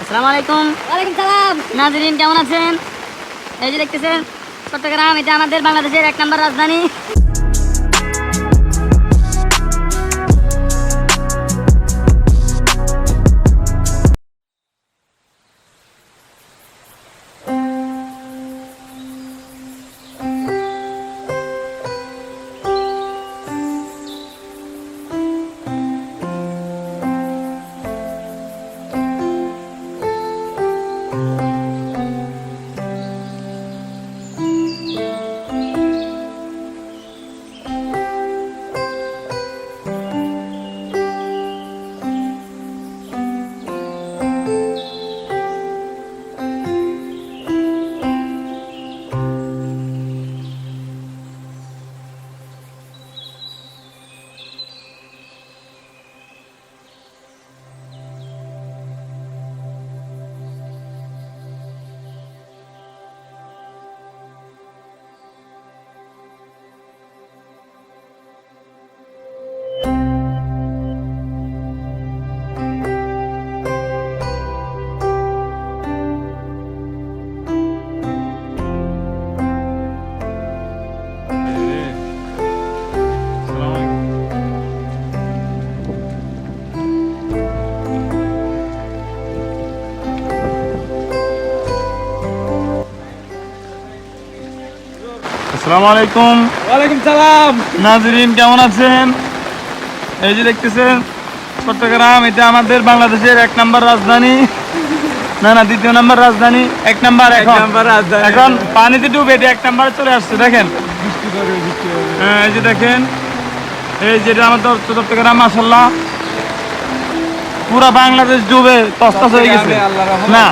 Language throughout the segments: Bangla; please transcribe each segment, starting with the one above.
আসসালামু আলাইকুম। ওয়ালাইকুম সালাম। নাজরিন কেমন আছেন? এই যে দেখতেছেন চট্টগ্রাম, এটা আমাদের বাংলাদেশের 1 নম্বর রাজধানী। আসসালামু আলাইকুম। ওয়ালাইকুম সালাম। নাজরিন কেমন আছেন? এই যে দেখতেছেন চট্টগ্রাম, এটা আমাদের বাংলাদেশের 1 নম্বর রাজধানী। না 2 নম্বর রাজধানী, 1 নম্বর। এখন পানিতে ডুবে 1 নম্বরে চলে আসছে। দেখেন, হ্যাঁ এই যে দেখেন, এই যেটা আমাদের চট্টগ্রাম, মাশাআল্লাহ পুরো বাংলাদেশ ডুবে তছনছ হয়ে গেছে। না,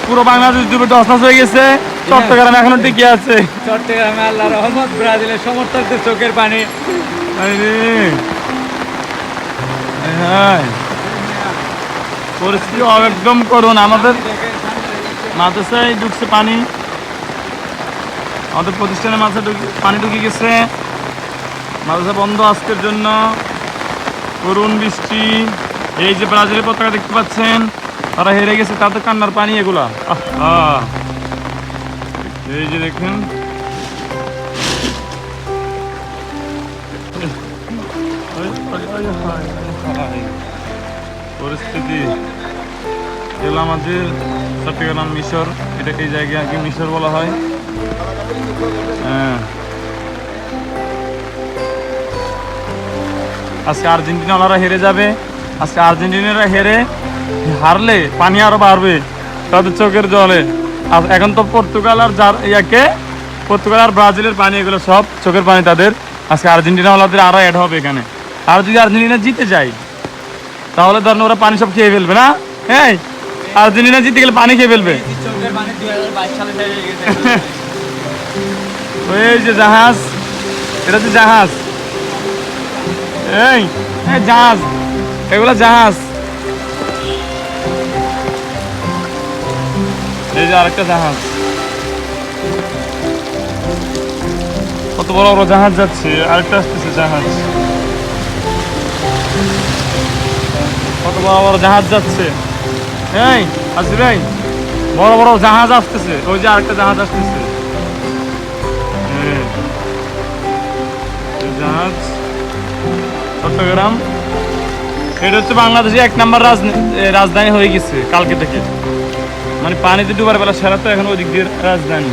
পুরো বাংলাদেশ ডুবে তছনছ হয়ে গেছে, চট্টগ্রাম এখনো টিকে আছে। চট্টগ্রামে আল্লাহর রহমত, ব্রাজিলের সমর্থকদের চোখের পানি। পরিস্থিতি একদম করুন। আমাদের মাদ্রাসায় ঢুকছে পানি, আমাদের প্রতিষ্ঠানের মাঝে পানি ঢুকে গেছে। মাদ্রাসা বন্ধ আজকের জন্য, করুণ বৃষ্টি। এই যে ব্রাজিলের পতাকা দেখতে পাচ্ছেন, তারা হেরে গেছে, তাদের কান্নার পানি এগুলা। এই যে দেখেন, পরিস্থিতি এগুলো আমাদের চট্টগ্রাম মিশর, এটা এই জায়গাকে মিশর বলা হয়। হ্যাঁ, আজকে আর্জেন্টিনাওয়ালারা হেরে যাবে। আজকে আর্জেন্টিনারা হারলে পানি আরো বাড়বে তাদের চোখের জলে। এখন তো পর্তুগাল আর পর্তুগাল আর ব্রাজিলের পানি, এগুলো সব চোখের পানি তাদের। আজকে আর্জেন্টিনাওয়ালাদের আরো অ্যাড হবে এখানে। আর যদি আর্জেন্টিনা জিতে যায় তাহলে ধরেন ওরা পানি সব খেয়ে ফেলবে। না, হ্যাঁ, আর্জেন্টিনা জিতে গেলে পানি খেয়ে ফেলবে। ওই যে জাহাজ, এটা হচ্ছে জাহাজ। এই জাহাজ, এগুলো জাহাজ। এই যে আরেকটা জাহাজ, কত বড় বড় জাহাজ যাচ্ছে। আরেকটা আসতেছে জাহাজ, কত বড় বড় জাহাজ যাচ্ছে। এই আসবে ভাই, বড় বড় জাহাজ আসতেছে। ওই যে আরেকটা জাহাজ আসতেছে, জাহাজ। চট্টগ্রাম এটা হচ্ছে বাংলাদেশে 1 নম্বর রাজধানী হয়ে গেছে কালকে থেকে। মানে পানিতে ডুবার বেলা সেরা তো এখন ওই দিক দিয়ে রাজধানী।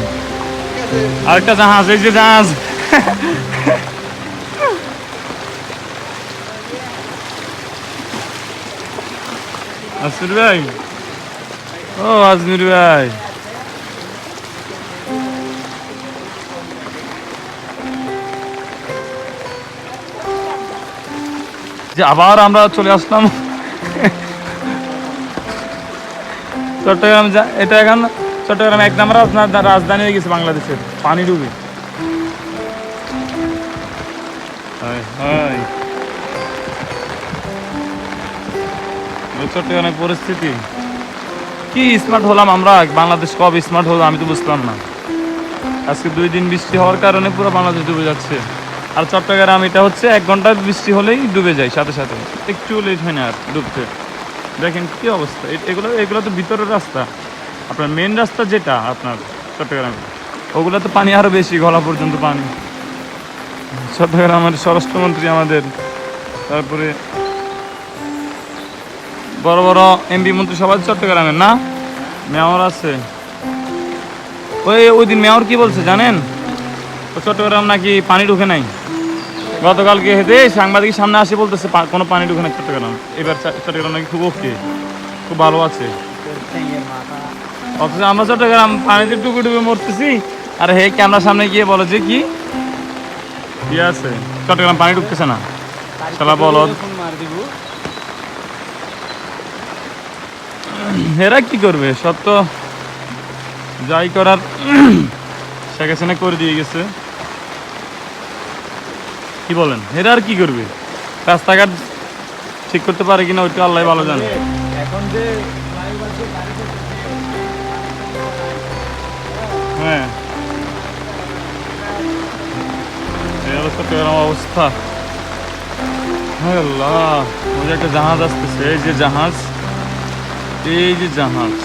আরেকটা জাহাজ, এই যে জাহাজ। আসির ভাই, ও আজমির ভাই, যে আবার আমরা চলে আসলাম চট্টগ্রাম। এটা এখন চট্টগ্রাম 1 নম্বর রাজধানী হয়ে গেছে বাংলাদেশের, পানি ডুবে। চট্টগ্রামের পরিস্থিতি কি স্মার্ট হলাম আমরা, বাংলাদেশ কবে স্মার্ট হলো আমি তো বুঝলাম না। আজকে 2 দিন বৃষ্টি হওয়ার কারণে পুরো বাংলাদেশ ডুবে যাচ্ছে। আর চট্টগ্রাম এটা হচ্ছে 1 ঘন্টা বৃষ্টি হলেই ডুবে যায় সাথে সাথে, একটু লেট হয় না আর ডুবতে। দেখেন কি অবস্থা। এগুলো এগুলো তো ভিতরের রাস্তা, আপনার মেন রাস্তা যেটা আপনার চট্টগ্রামে, ওগুলো তো পানি আরো বেশি, গলা পর্যন্ত পানি। চট্টগ্রামের স্বরাষ্ট্রমন্ত্রী আমাদের, তারপরে বড় বড় এমপি মন্ত্রী সবাই চট্টগ্রামের না, মেয়র আছে। ওই দিন মেয়র কি বলছে জানেন? ও চট্টগ্রাম নাকি পানি ঢুকে নাই। গতকালকে হেঁটে সাংবাদিকের সামনে আসে বলতেছে কোনো পানি ঢুকে নাই চট্টগ্রাম, এবার চট্টগ্রাম নাকি খুব ওকে, খুব ভালো আছে। অথচ আমরা চট্টগ্রাম পানিতে ডুবে ডুবে মরতেছি, আর হে ক্যামেরার সামনে গিয়ে বলে যে কি আছে চট্টগ্রাম পানি ঢুকতেছে না। শালা বলদ, এরা কি করবে? সব তো যাই করার শেখ হাসিনা করে দিয়ে গেছে। কি বলেন, এরা আর কি করবে? রাস্তাঘাট ঠিক করতে পারে কিনা ওইটা আল্লাহ ভালো জানে। এখন যে হ্যাঁ, এই অবস্থা চট্টগ্রাম অবস্থা। হ্যাঁ আল্লাহ, ওই যে একটা জাহাজ আসতেছে, এই যে জাহাজ, এই যে জাহাজ।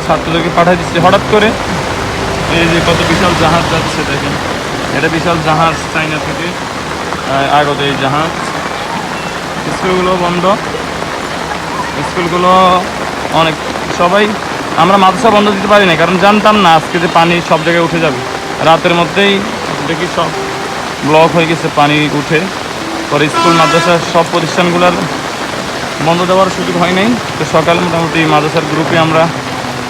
ছাত্রদেরকে পাঠিয়ে দিচ্ছে হঠাৎ করে। এই যে কত বিশাল জাহাজ যাচ্ছে দেখেন, এটা বিশাল জাহাজ, চাইনা থেকে আগত এই জাহাজ। স্কুলগুলো বন্ধ, স্কুলগুলো অনেক, সবাই আমরা মাদ্রাসা বন্ধ দিতে পারি না, কারণ জানতাম না আজকে যে পানি সব জায়গায় উঠে যাবে। রাতের মধ্যেই দেখি সব ব্লক হয়ে গেছে, পানি উঠে। পরে স্কুল মাদ্রাসা সব প্রতিষ্ঠানগুলোর বন্ধ দেওয়ার সুযোগ হয় নাই। তো সকালে মোটামুটি মাদ্রাসার গ্রুপে আমরা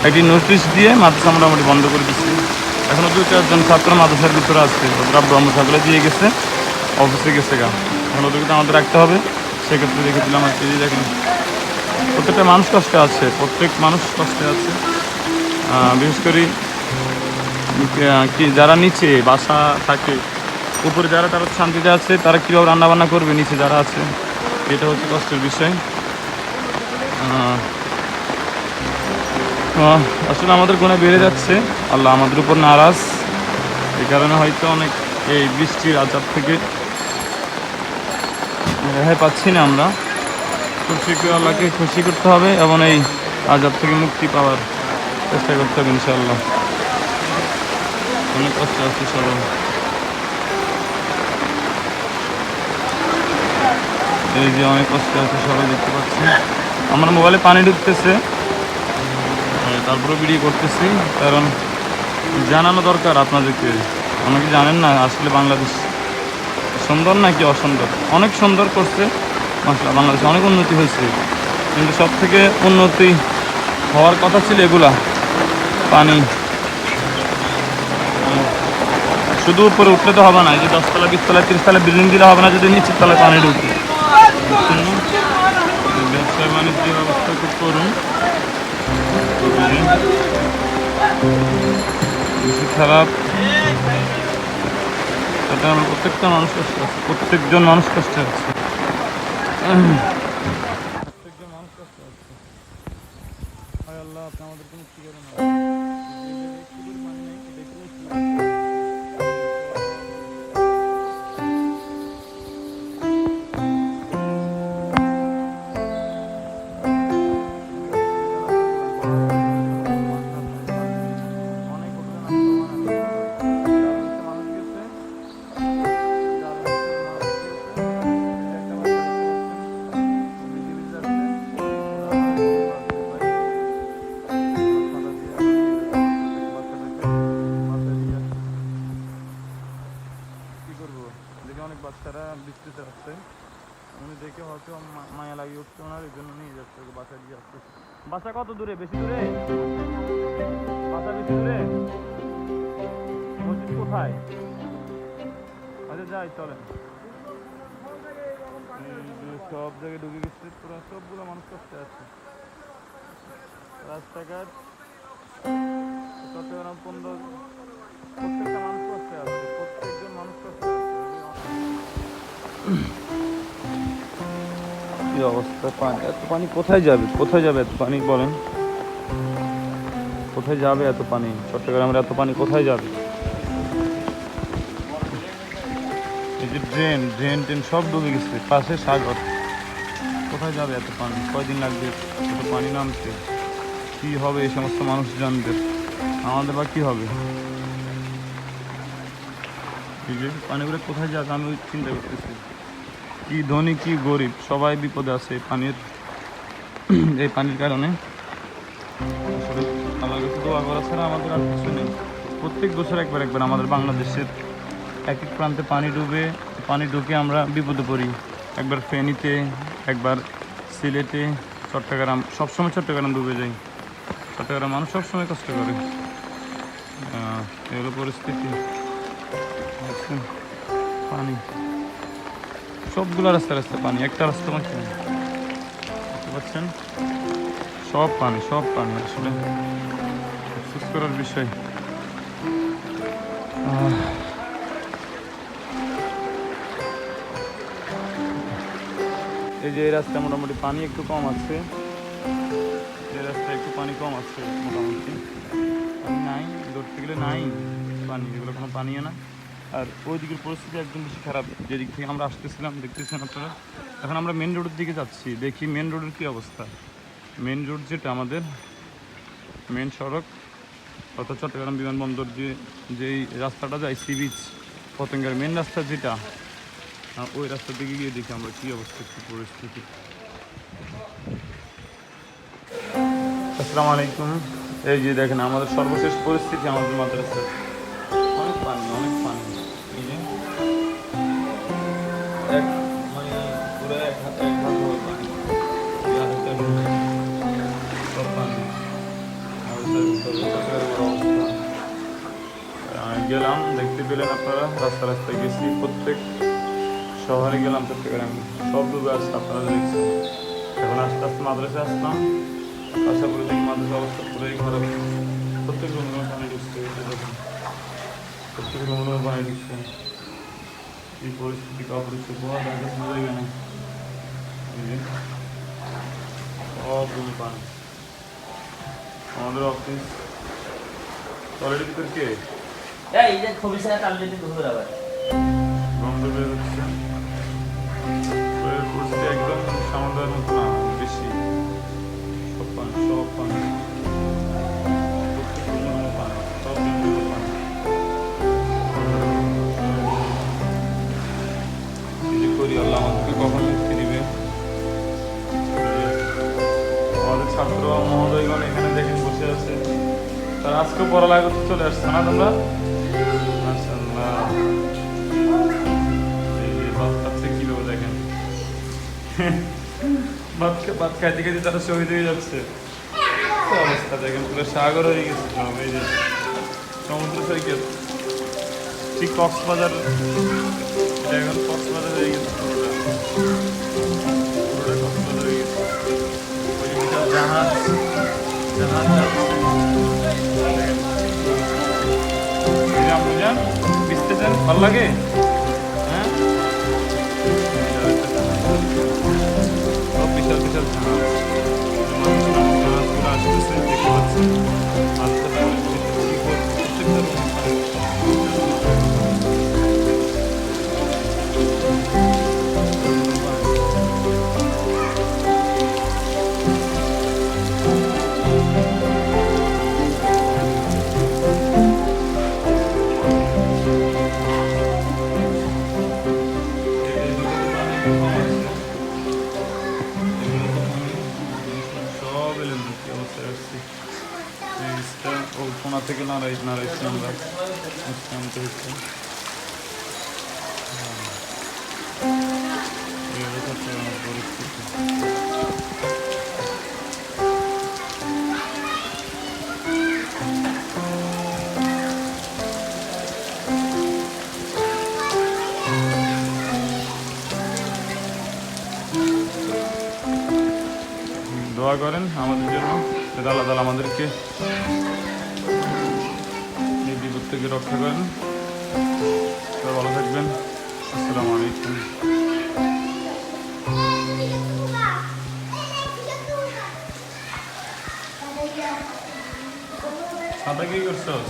একটি নোটিশ দিয়ে মাদ্রাসা মোটামুটি বন্ধ করে দিচ্ছি। এখনও 2-4 জন ছাত্র মাদ্রাসার ভিতরে আসছে, ওরা ব্রহ্মসাগরে দিয়ে গেছে, অফিসে গেছে গা। এখন ওদেরকে তো আমাদের রাখতে হবে, সেক্ষেত্রে রেখে দিলাম আর কি। দেখেন প্রত্যেকটা মানুষ কষ্টে আছে, প্রত্যেক মানুষ কষ্টে আছে। বিশেষ করে কি যারা নিচে বাসা থাকে, উপরে যারা তারা শান্তিতে আছে, তারা কীভাবে রান্নাবান্না করবে, নিচে যারা আছে, এটা হচ্ছে কষ্টের বিষয়। আসলে আমাদের গুণে বেড়ে যাচ্ছে, আল্লাহ আমাদের উপর নারাজ। এই কারণে হয়তো অনেক এই বৃষ্টির আজাব থেকে রেহাই পাচ্ছি না আমরা। খুশি করে আল্লাহকে খুশি করতে হবে এবং এই আজাব থেকে মুক্তি পাওয়ার চেষ্টা করতে হবে ইনশাআল্লাহ। অনেক কষ্ট আছে সবাই। এই যে অনেক কষ্ট আছে সবাই, দেখতে পাচ্ছি। আমার মোবাইলে পানি ঢুকতেছে, তারপরে ভিডিও করতেছি, কারণ জানানো দরকার আপনাদেরকে। অনেকে জানেন না আসলে বাংলাদেশ সুন্দর নাকি অসুন্দর। অনেক সুন্দর করছে মাশাআল্লাহ, বাংলাদেশে অনেক উন্নতি হয়েছে, কিন্তু সব থেকে উন্নতি হওয়ার কথা ছিল এগুলা। পানি শুধু উপরে উঠলে তো হবে না, এই যে 10 তলা 20 তলা 30 তলা বিল্ডিং দিলে হবে না যদি নিচের তলায় পানি ঢুকে। ব্যবসা বাণিজ্যের অবস্থা খুব করুন, বেশি খারাপ। তাতে আমরা প্রত্যেকটা মানুষ কষ্ট আছে, প্রত্যেকজন মানুষ কষ্ট আছে, প্রত্যেকজন মানুষ কষ্ট আছে। হায় আল্লাহ, আপনি আমাদেরকে মুক্তি করে না। দেখে হয়তো মায়া লাগিয়ে উঠছে ওনার, এই জন্য নিয়ে যাচ্ছে, ওকে বাসায় দিয়ে যাচ্ছে। বাসা কত দূরে? বেশি দূরে? বাসা বেশি দূরে? মসজিদ কোথায়? আচ্ছা যাই, চলেন। সব জায়গায় ঢুকে গেছে, পুরো সবগুলো মানুষ কষ্টে আছে। রাস্তাঘাট চট্টগ্রাম প্রত্যেকটা মানুষ কষ্টে আছে, প্রত্যেকজন মানুষ কষ্টে আছে। কি অবস্থা! পানি, এত পানি কোথায় যাবে? কোথায় যাবে এত পানি বলেন? কোথায় যাবে এত পানি? চট্টগ্রামের এত পানি কোথায় যাবে? এই যে ড্রেন টেন সব ডুবে গেছে, পাশে সাগর। কোথায় যাবে এত পানি? কয়দিন লাগবে এত পানি নামতে? কি হবে এই সমস্ত মানুষজনদের? আমাদের বা কি হবে? এই যে পানিগুলো কোথায় যাবে আমি চিন্তা করতেছি। কি ধনী কি গরিব সবাই বিপদে আছে এই পানির কারণে। আসলে আল্লাহর কাছে দোয়া করা ছাড়া আমাদের আর কিছু নেই। প্রত্যেক বছর একবার আমাদের বাংলাদেশের এক এক প্রান্তে পানি ঢুকে আমরা বিপদে পড়ি। একবার ফেনীতে, একবার সিলেটে, চট্টগ্রাম, সবসময় চট্টগ্রাম ডুবে যায়। চট্টগ্রাম মানুষ সবসময় কষ্ট করে। এই হলো পরিস্থিতি। দেখছেন পানি, সবগুলো রাস্তায় পানি, একটা রাস্তা মাত্র দেখতে পাচ্ছেন, সব পানি। আসলে আফসোস করার বিষয়। এই যে এই রাস্তায় মোটামুটি পানি একটু কম আছে, এই রাস্তায় একটু পানি কম আছে মোটামুটি। পানি নাই, ধরতে গেলে নাই পানি, এগুলো কোনো পানিও না। আর ওই দিকের পরিস্থিতি একদম বেশি খারাপ। যেদিক থেকে আমরা আসতেছিলাম দেখতেছেন আপনারা। এখন আমরা মেন রোডের দিকে যাচ্ছি, দেখি মেন রোডের কী অবস্থা। মেন রোড যেটা আমাদের মেন সড়ক, অর্থাৎ চট্টগ্রাম বিমানবন্দর যেই রাস্তাটা যায় সি বিচ পতেঙ্গার মেন রাস্তা যেটা, ওই রাস্তার দিকে গিয়ে দেখি আমরা কী অবস্থা, কী পরিস্থিতি। আসসালামু আলাইকুম। এই যে দেখেন আমাদের সর্বশেষ পরিস্থিতি আমাদের মাদ্রাসার। অনেক পানি, অনেক পানি। এই যে মানে পুরো এক হাত পানি, সব পানি। গেলাম, দেখতে পেলেন আপনারা, রাস্তায় গেছি, প্রত্যেক শহরে গেলাম চট্টগ্রামে, সব ডুবে আসছে আপনারা দেখছেন। এখন আস্তে আস্তে মাদ্রাসা আসলাম, আশা করি দেখি মাদ্রাসা অবস্থা পুরোই খারাপ। প্রত্যেক রুমে পানি ঢুকছে, প্রত্যেক রুমে পানি ঢুকছে। এই পরিস্থিতি কাপড় বোঝা দেখা যাবে না। সব রুমে পানি। আমাদের অফিস টয়লেটের ভিতর কে গন্ধ বের হচ্ছে। পরিস্থিতি একদম সামান্যের মতো না, বেশি। সব পানি, সব পানি, সব পানি। কিছু করি, আল্লাহ আমাদেরকে কখন মুক্তি দিবে। আমাদের ছাত্র মহোদয়গণ এখানে দেখেন বসে আছে, তারা আজকেও পড়ালেখা করতে চলে আসছে না তোমরা? মাশাআল্লাহ। এই যে ভাত খাচ্ছে কিভাবে দেখেন, ভাত খাইতে খাইতে তারা শহীদ হয়ে যাচ্ছে। অবস্থা দেখেন, পুরো সাগর হয়ে গেছে সব। এই যে সমুদ্র সৈকত, ঠিক কক্সবাজার, এটা এখন কক্সবাজার হয়ে গেছে, পুরোটা কক্সবাজার হয়ে গেছে। ওই যে বিশাল জাহাজ যান, ভিজতেছেন, ভালো লাগে? হ্যাঁ, সব বিশাল বিশাল জাহাজগুলো আসতেছে, দেখতে পাচ্ছেন। আস্তে কোনা থেকে নাড়াইছি আমরা, আনতে হচ্ছে। দোয়া করেন আমাদের জন্য, যাতে আল্লাহ তাআলা আমাদেরকে এই বিপদ থেকে রক্ষা করেন। সবাই ভালো থাকবেন। আসসালামু আলাইকুম। সাদা কি করছস?